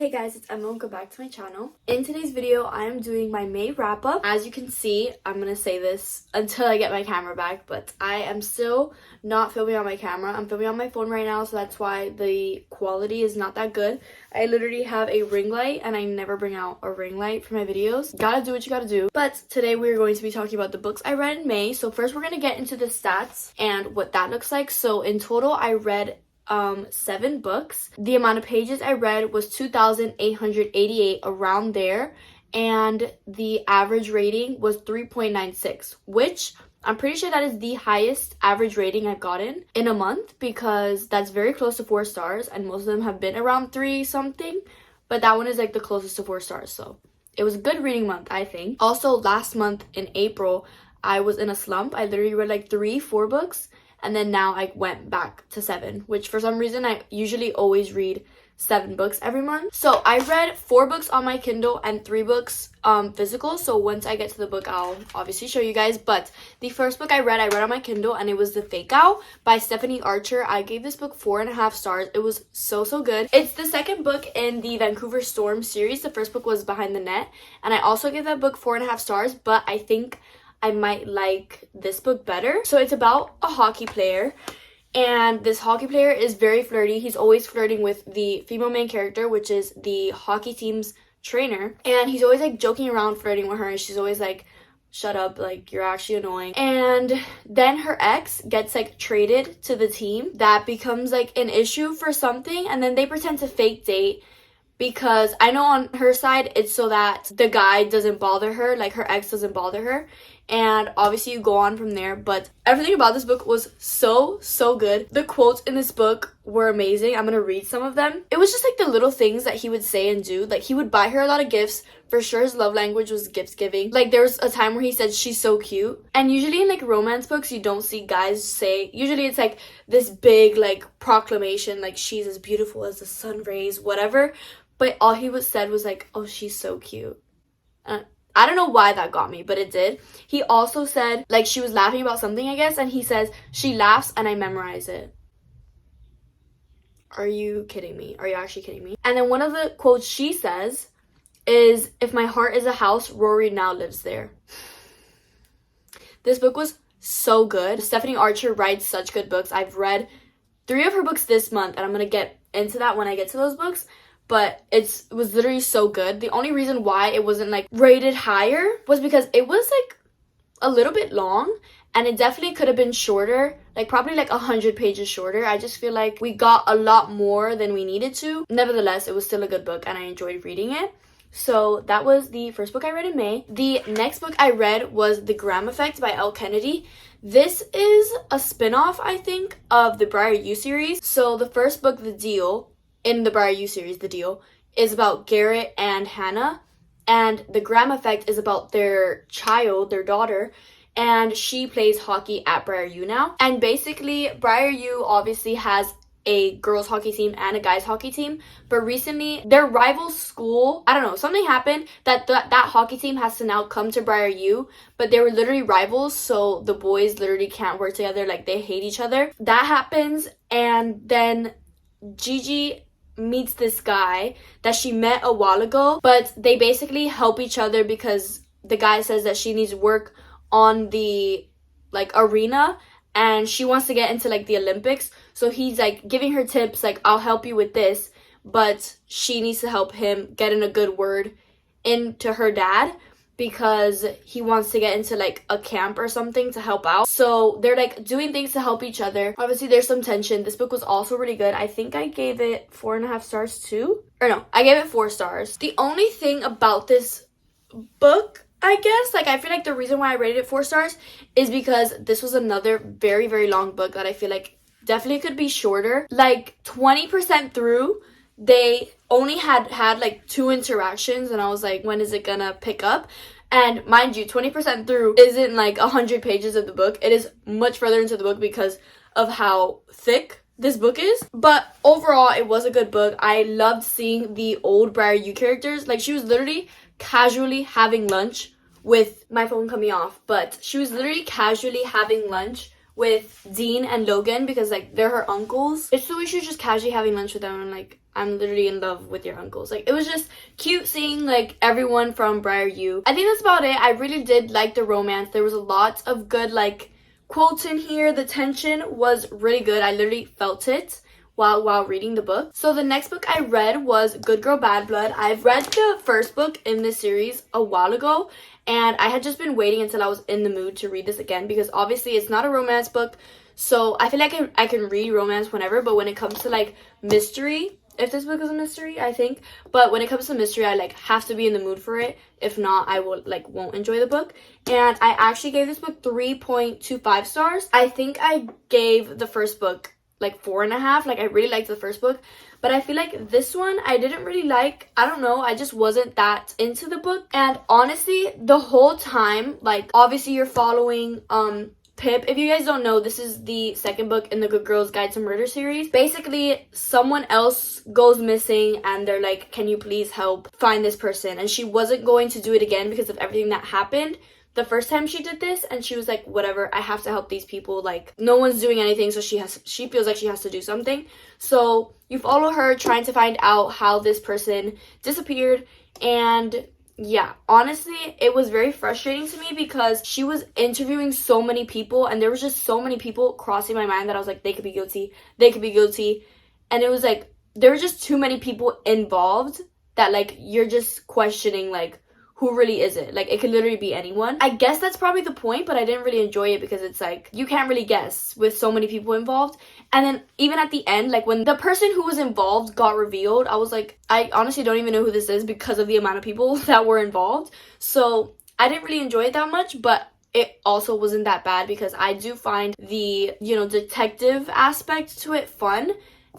Hey guys, it's Emma. Welcome back to my channel. In today's video, I am doing my May wrap-up. As you can see, I'm gonna say this until I get my camera back, but I am still not filming on my camera. I'm filming on my phone right now, so that's why the quality is not that good. I literally have a ring light, and I never bring out a ring light for my videos. Gotta do what you gotta do. But today we're going to be talking about the books I read in May. So first we're gonna get into the stats and what that looks like. So in total, I read 7 books. The amount of pages I read was 2,888, around there, and the average rating was 3.96, which I'm pretty sure that is the highest average rating I've gotten in a month, because that's very close to 4 stars, and most of them have been around 3 something, but that one is like the closest to 4 stars. So it was a good reading month, I think. Also, last month in April, I was in a slump. I literally read like 3-4 books. And then now I went back to 7, which for some reason I usually always read 7 books every month. So I read 4 books on my Kindle and 3 books physical. So once I get to the book, I'll obviously show you guys. But the first book I read on my Kindle, and it was The Fake Out by Stephanie Archer. I gave this book 4.5 stars. It was so good. It's the second book in the Vancouver Storm series. The first book was Behind the Net, and I also gave that book 4.5 stars, but I think I might like this book better. So it's about a hockey player, and this hockey player is very flirty. He's always flirting with the female main character, which is the hockey team's trainer, and he's always like joking around flirting with her, and she's always like, shut up, like, you're actually annoying. And then her ex gets like traded to the team. That becomes like an issue for something, and then they pretend to fake date, because I know on her side it's so that the guy doesn't bother her, like her ex doesn't bother her, and obviously you go on from there. But everything about this book was so good. The quotes in this book were amazing. I'm gonna read some of them. It was just like the little things that he would say and do. Like, he would buy her a lot of gifts. For sure his love language was gifts giving. Like, there was a time where he said she's so cute, and usually in like romance books you don't see guys say, usually it's like this big like proclamation, like she's as beautiful as the sun rays, whatever. But all he said was like, oh, she's so cute. I don't know why that got me, but it did. He also said, like, she was laughing about something, I guess, and he says, she laughs and I memorize it. Are you kidding me? Are you actually kidding me? And then one of the quotes she says is, if my heart is a house, Rory now lives there. This book was so good. Stephanie Archer writes such good books. I've read 3 of her books this month, and I'm going to get into that when I get to those books. But it was literally so good. The only reason why it wasn't like rated higher was because it was like a little bit long, and it definitely could have been shorter, like probably like 100 pages shorter. I just feel like we got a lot more than we needed to. Nevertheless, it was still a good book, and I enjoyed reading it. So that was the first book I read in May. The next book I read was The Graham Effect by Elle Kennedy. This is a spin-off, I think, of the Briar You series. So the first book, The Deal, in the Briar You series, The Deal, is about Garrett and Hannah, and The Graham Effect is about their child, their daughter, and she plays hockey at Briar U now. And basically, Briar U obviously has a girls hockey team and a guys hockey team, but recently their rival school, I don't know, something happened that that hockey team has to now come to Briar U, but they were literally rivals, so the boys literally can't work together, like they hate each other. That happens, and then Gigi meets this guy that she met a while ago, but they basically help each other because the guy says that she needs work on the like arena, and she wants to get into like the Olympics, so he's like giving her tips like, I'll help you with this, but she needs to help him get in a good word into her dad, because he wants to get into like a camp or something to help out. So they're like doing things to help each other. Obviously there's some tension. This book was also really good. I think I gave it 4.5 stars too. Or no, I gave it 4 stars. The only thing about this book, I guess, like I feel like the reason why I rated it 4 stars is because this was another very long book that I feel like definitely could be shorter. Like 20% through, they only had like 2 interactions, and I was like, when is it gonna pick up? And mind you, 20% through isn't like 100 pages of the book. It is much further into the book because of how thick this book is. But overall, it was a good book. I loved seeing the old Briar U characters. Like, she was literally casually having lunch with my phone coming off, but she was literally casually having lunch with Dean and Logan because like they're her uncles. It's so we should just casually having lunch with them and like I'm literally in love with your uncles. Like it was just cute seeing like everyone from Briar U. I think that's about it. I really did like the romance. There was a lot of good like quotes in here. The tension was really good. I literally felt it while reading the book. So the next book I read was Good Girl Bad Blood. I've read the first book in this series a while ago, and I had just been waiting until I was in the mood to read this again because obviously it's not a romance book. So I feel like I can read romance whenever, but when it comes to like mystery, if this book is a mystery, I think, but when it comes to mystery, I like have to be in the mood for it. If not, I will like won't enjoy the book. And I actually gave this book 3.25 stars. I think I gave the first book like 4.5. Like I really liked the first book, but I feel like this one I didn't really like. I don't know, I just wasn't that into the book. And honestly, the whole time, like obviously you're following Pip. If you guys don't know, this is the second book in the Good Girls Guide to Murder series. Basically, someone else goes missing and they're like, can you please help find this person? And she wasn't going to do it again because of everything that happened the first time she did this, and she was like, whatever, I have to help these people. Like no one's doing anything, so she feels like she has to do something. So you follow her trying to find out how this person disappeared. And yeah, honestly, it was very frustrating to me because she was interviewing so many people and there was just so many people crossing my mind that I was like, they could be guilty, they could be guilty. And it was like, there were just too many people involved that like, you're just questioning like, who really is it? Like, it could literally be anyone. I guess that's probably the point, but I didn't really enjoy it because it's like, you can't really guess with so many people involved. And then even at the end, like when the person who was involved got revealed, I was like, I honestly don't even know who this is because of the amount of people that were involved. So I didn't really enjoy it that much, but it also wasn't that bad because I do find the, you know, detective aspect to it fun.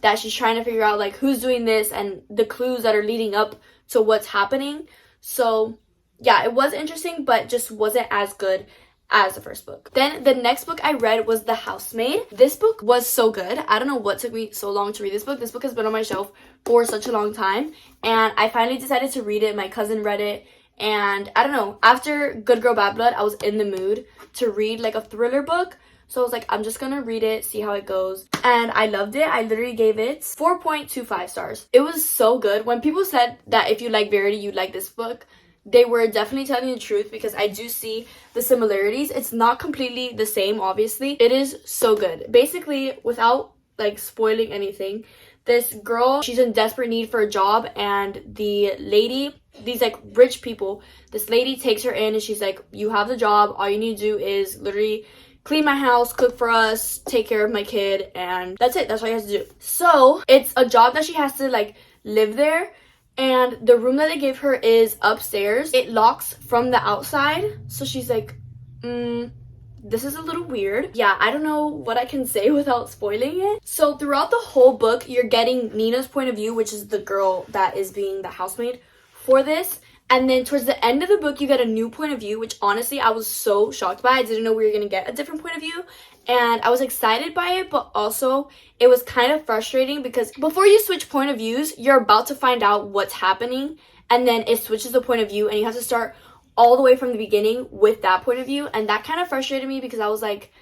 That she's trying to figure out like who's doing this and the clues that are leading up to what's happening. So yeah, it was interesting, but just wasn't as good as the first book. Then the next book I read was The Housemaid. This book was so good. I don't know what took me so long to read this book. This book has been on my shelf for such a long time, and I finally decided to read it. My cousin read it, and I don't know, after Good Girl Bad Blood, I was in the mood to read like a thriller book. So I was like, I'm just gonna read it, see how it goes. And I loved it. I literally gave it 4.25 stars. It was so good. When people said that if you like Verity, you'd like this book, they were definitely telling the truth because I do see the similarities. It's not completely the same, obviously. It is so good. Basically, without like spoiling anything, this girl, she's in desperate need for a job, and the lady, these like rich people, this lady takes her in and she's like, you have the job. All you need to do is literally clean my house, cook for us, take care of my kid, and that's it. That's all you have to do. So it's a job that she has to like live there. And the room that they gave her is upstairs. It locks from the outside. So she's like, this is a little weird. Yeah, I don't know what I can say without spoiling it. So throughout the whole book, you're getting Nina's point of view, which is the girl that is being the housemaid for this. And then towards the end of the book, you get a new point of view, which honestly, I was so shocked by. I didn't know we were going to get a different point of view. And I was excited by it, but also it was kind of frustrating because before you switch point of views, you're about to find out what's happening. And then it switches the point of view and you have to start all the way from the beginning with that point of view. And that kind of frustrated me because I was like,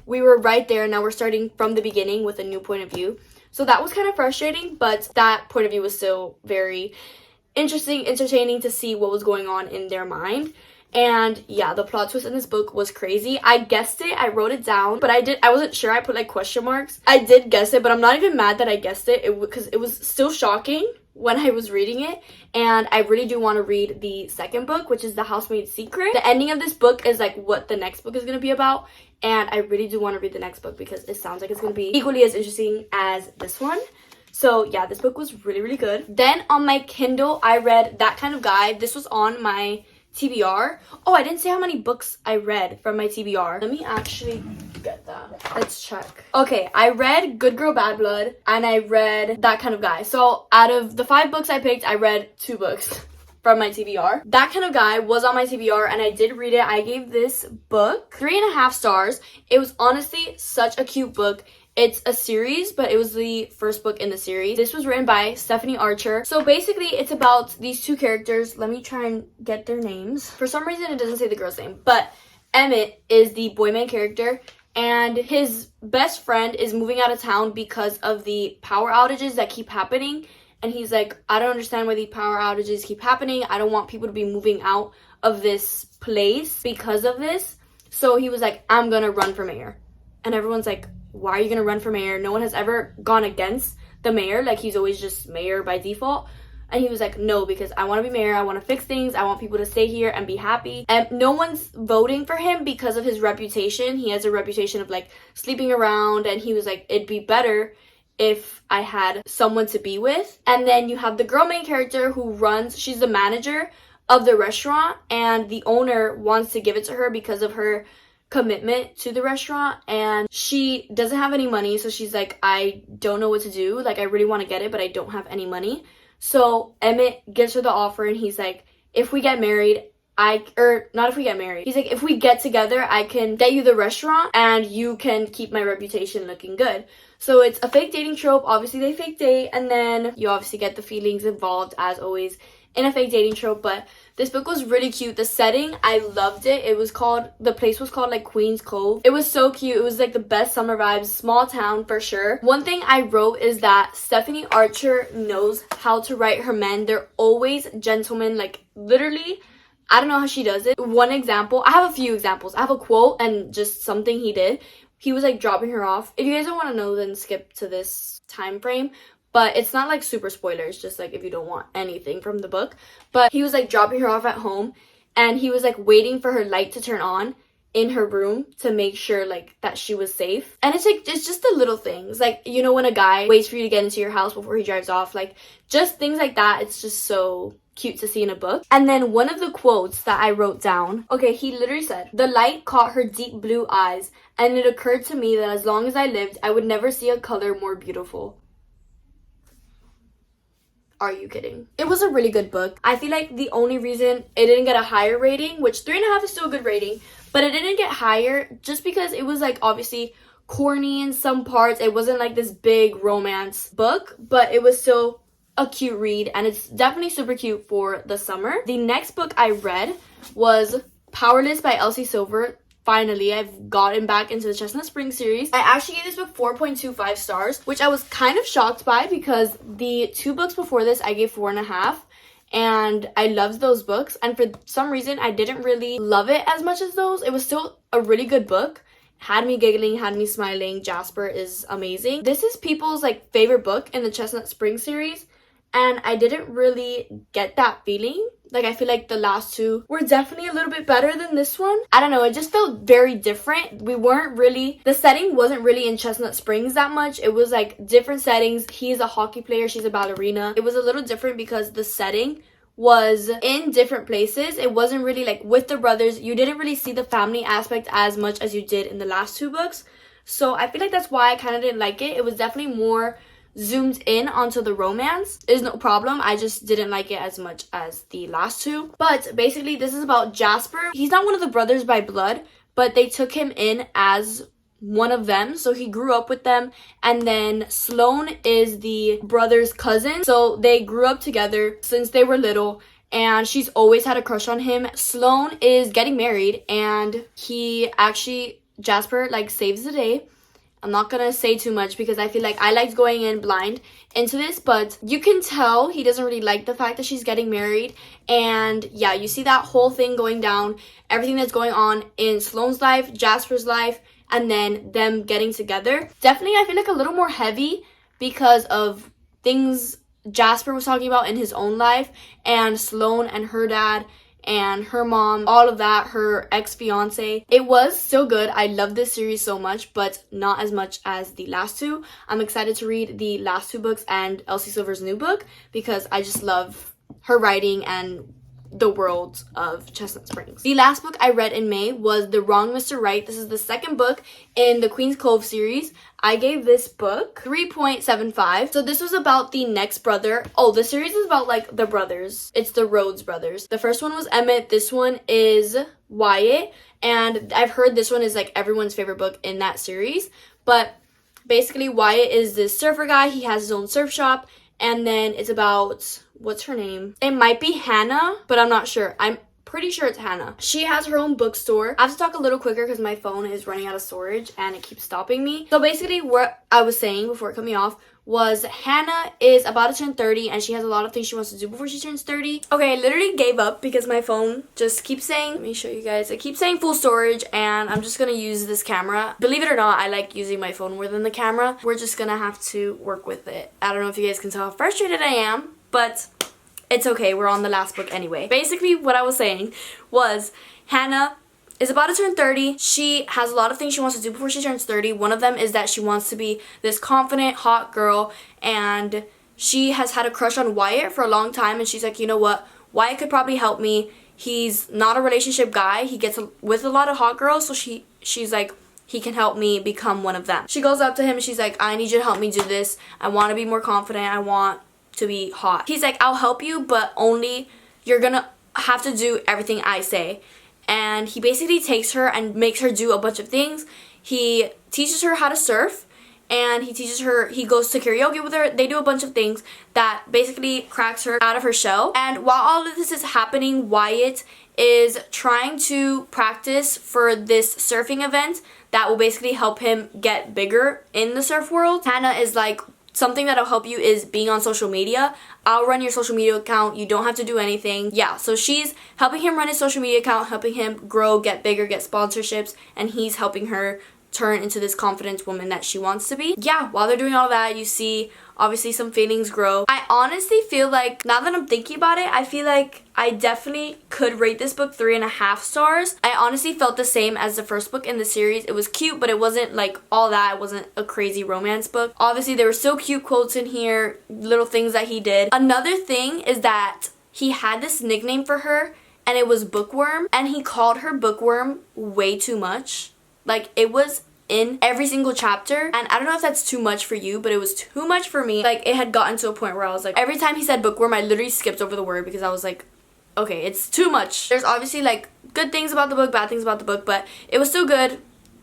we were right there. Now we're starting from the beginning with a new point of view. So that was kind of frustrating, but that point of view was still very interesting, entertaining to see what was going on in their mind. And yeah, the plot twist in this book was crazy. I guessed it, I wrote it down, but I wasn't sure. I put like question marks. I did guess it, but I'm not even mad that I guessed it because it was still shocking when I was reading it. And I really do want to read the second book, which is The Housemaid's Secret. The ending of this book is like what the next book is going to be about, and I really do want to read the next book because it sounds like it's going to be equally as interesting as this one. So yeah, this book was really, really good. Then on my Kindle, I read That Kind of Guy. This was on my TBR. Oh, I didn't say how many books I read from my TBR. Let me actually get that. Let's check. Okay, I read Good Girl Bad Blood and I read That Kind of Guy. So out of the 5 books I picked, I read 2 books from my TBR. That Kind of Guy was on my TBR and I did read it. I gave this book 3.5 stars. It was honestly such a cute book. It's a series, but it was the first book in the series. This was written by Stephanie Archer. So basically, it's about these 2 characters. Let me try and get their names. For some reason, it doesn't say the girl's name, but Emmett is the boy main character, and his best friend is moving out of town because of the power outages that keep happening. And he's like, I don't understand why the power outages keep happening. I don't want people to be moving out of this place because of this. So he was like, I'm gonna run for mayor. And everyone's like, why are you gonna run for mayor? No one has ever gone against the mayor. Like, he's always just mayor by default. And he was like, no, because I want to be mayor. I want to fix things. I want people to stay here and be happy. And no one's voting for him because of his reputation. He has a reputation of like sleeping around. And he was like, it'd be better if I had someone to be with. And then you have the girl main character who runs, she's the manager of the restaurant, and the owner wants to give it to her because of her commitment to the restaurant, and she doesn't have any money. So she's like, I don't know what to do. Like, I really want to get it, but I don't have any money. So Emmett gives her the offer, and he's like, if we get married, not if we get married. He's like, if we get together, I can get you the restaurant and you can keep my reputation looking good. So it's a fake dating trope. Obviously, they fake date, and then you obviously get the feelings involved as always in a fake dating trope. But this book was really cute. The setting, I loved it. The place was called like Queen's Cove. It was so cute. It was like the best summer vibes, small town for sure. One thing I wrote is that Stephanie Archer knows how to write her men. They're always gentlemen, like literally. I don't know how she does it. One example, I have a few examples. I have a quote and just something he did. He was like dropping her off. If you guys don't want to know, then skip to this time frame. But it's not like super spoilers, just like if you don't want anything from the book. But he was like dropping her off at home, and he was like waiting for her light to turn on in her room to make sure like that she was safe. And it's like, it's just the little things. Like, you know, when a guy waits for you to get into your house before he drives off, like just things like that. It's just so cute to see in a book. And then one of the quotes that I wrote down, okay, he literally said, the light caught her deep blue eyes, and it occurred to me that as long as I lived, I would never see a color more beautiful. Are you kidding? It was a really good book. I feel like the only reason it didn't get a higher rating, which 3.5 is still a good rating, but it didn't get higher just because it was like obviously corny in some parts. It wasn't like this big romance book, but it was still a cute read, and it's definitely super cute for the summer. The next book I read was Powerless by Elsie Silver. Finally, I've gotten back into the Chestnut Spring series. I actually gave this book 4.25 stars, which I was kind of shocked by because the 2 books before this I gave 4.5, and I loved those books. And for some reason, I didn't really love it as much as those. It was still a really good book. Had me giggling, had me smiling. Jasper is amazing. This is people's like favorite book in the Chestnut Spring series, and I didn't really get that feeling. Like, I feel like the last 2 were definitely a little bit better than this one. I don't know, it just felt very different. The setting wasn't really in Chestnut Springs that much. It was like different settings. He's a hockey player, she's a ballerina. It was a little different because the setting was in different places. It wasn't really like with the brothers. You didn't really see the family aspect as much as you did in the last 2 books. So I feel like that's why I kind of didn't like it. It was definitely more zoomed in onto the romance. Is no problem. I just didn't like it as much as the last 2. But basically, this is about Jasper. He's not one of the brothers by blood, but they took him in as one of them. So he grew up with them. And then Sloane is the brother's cousin. So they grew up together since they were little, and she's always had a crush on him. Sloane is getting married, and Jasper like saves the day. I'm not gonna say too much because I feel like I liked going in blind into this, but you can tell he doesn't really like the fact that she's getting married. And yeah, you see that whole thing going down, everything that's going on in Sloane's life, Jasper's life, and then them getting together. Definitely, I feel like a little more heavy because of things Jasper was talking about in his own life, and Sloane and her dad and her mom, all of that, her ex-fiance. It was still good. I love this series so much, but not as much as the last 2. I'm excited to read the last 2 books and Elsie Silver's new book because I just love her writing and the world of Chestnut Springs. The last book I read in May was The Wrong Mr. Right. This is the second book in the Queen's Cove series. I gave this book 3.75. So this was about the next brother. Oh, the series is about like the brothers. It's the Rhodes brothers. The first one was Emmett. This one is Wyatt. And I've heard this one is like everyone's favorite book in that series. But basically Wyatt is this surfer guy. He has his own surf shop. And then it's about, what's her name? It might be Hannah, but I'm not sure. I'm pretty sure it's Hannah. She has her own bookstore. I have to talk a little quicker because my phone is running out of storage and it keeps stopping me. So basically what I was saying before it cut me off was Hannah is about to turn 30 and she has a lot of things she wants to do before she turns 30. Okay, I literally gave up because my phone just keeps saying, let me show you guys, it keeps saying full storage, and I'm just gonna use this camera. Believe it or not, I like using my phone more than the camera. We're just gonna have to work with it. I don't know if you guys can tell how frustrated I am, but it's okay, we're on the last book anyway. Basically what I was saying was Hannah is about to turn 30. She has a lot of things she wants to do before she turns 30. One of them is that she wants to be this confident, hot girl, and she has had a crush on Wyatt for a long time, and she's like, you know what, Wyatt could probably help me. He's not a relationship guy. He gets with a lot of hot girls, so she's like, he can help me become one of them. She goes up to him and she's like, I need you to help me do this. I want to be more confident. I want to be hot. He's like, I'll help you, but only you're gonna have to do everything I say. And he basically takes her and makes her do a bunch of things. He teaches her how to surf, and he goes to karaoke with her. They do a bunch of things that basically cracks her out of her shell. And while all of this is happening, Wyatt is trying to practice for this surfing event that will basically help him get bigger in the surf world. Hannah is like, something that'll help you is being on social media. I'll run your social media account. You don't have to do anything. Yeah, so she's helping him run his social media account, helping him grow, get bigger, get sponsorships, and he's helping her turn into this confident woman that she wants to be. Yeah, while they're doing all that, you see obviously some feelings grow. I honestly feel like, now that I'm thinking about it, I feel like I definitely could rate this book 3.5 stars. I honestly felt the same as the first book in the series. It was cute, but it wasn't like all that. It wasn't a crazy romance book. Obviously, there were so cute quotes in here, little things that he did. Another thing is that he had this nickname for her, and it was Bookworm, and he called her Bookworm way too much. Like, it was in every single chapter, and I don't know if that's too much for you, but it was too much for me. Like, it had gotten to a point where I was like, every time he said bookworm, I literally skipped over the word because I was like, okay, it's too much. There's obviously like good things about the book, bad things about the book, but it was still good.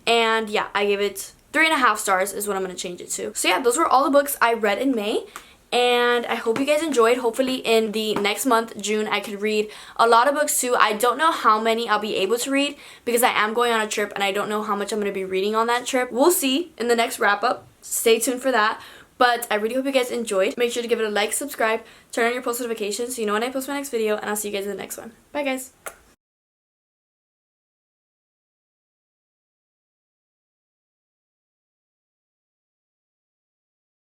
And yeah, I gave it 3.5 stars is what I'm gonna change it to. So yeah, those were all the books I read in May, and I hope you guys enjoyed. Hopefully in the next month, June, I could read a lot of books too. I don't know how many I'll be able to read because I am going on a trip and I don't know how much I'm going to be reading on that trip. We'll see in the next wrap up. Stay tuned for that. But I really hope you guys enjoyed. Make sure to give it a like, subscribe, turn on your post notifications so you know when I post my next video, and I'll see you guys in the next one. Bye guys!